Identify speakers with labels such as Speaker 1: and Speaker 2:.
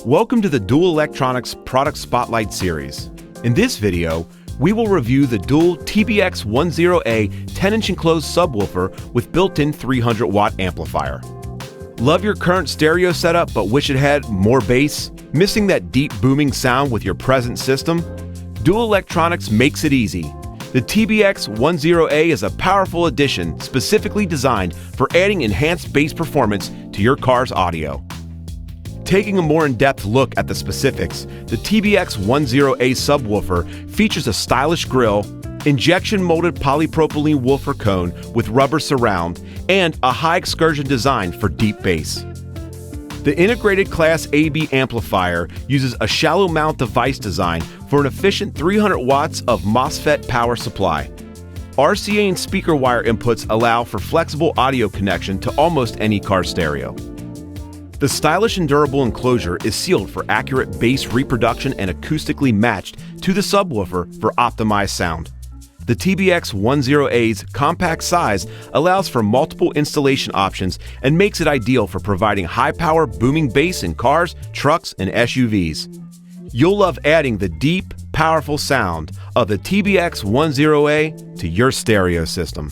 Speaker 1: Welcome to the Dual Electronics Product Spotlight Series. In this video, we will review the Dual TBX10A 10-inch enclosed subwoofer with built-in 300-watt amplifier. Love your current stereo setup but wish it had more bass? Missing that deep booming sound with your present system? Dual Electronics makes it easy. The TBX10A is a powerful addition specifically designed for adding enhanced bass performance to your car's audio. Taking a more in-depth look at the specifics, the TBX10A subwoofer features a stylish grille, injection-molded polypropylene woofer cone with rubber surround, and a high Excursion design for deep bass. The integrated Class AB amplifier uses a shallow mount device design for an efficient 300 watts of MOSFET power supply. RCA and speaker wire inputs allow for flexible audio connection to almost any car stereo. The stylish and durable enclosure is sealed for accurate bass reproduction and acoustically matched to the subwoofer for optimized sound. The TBX10A's compact size allows for multiple installation options and makes it ideal for providing high-power booming bass in cars, trucks, and SUVs. You'll love adding the deep, powerful sound of the TBX10A to your stereo system.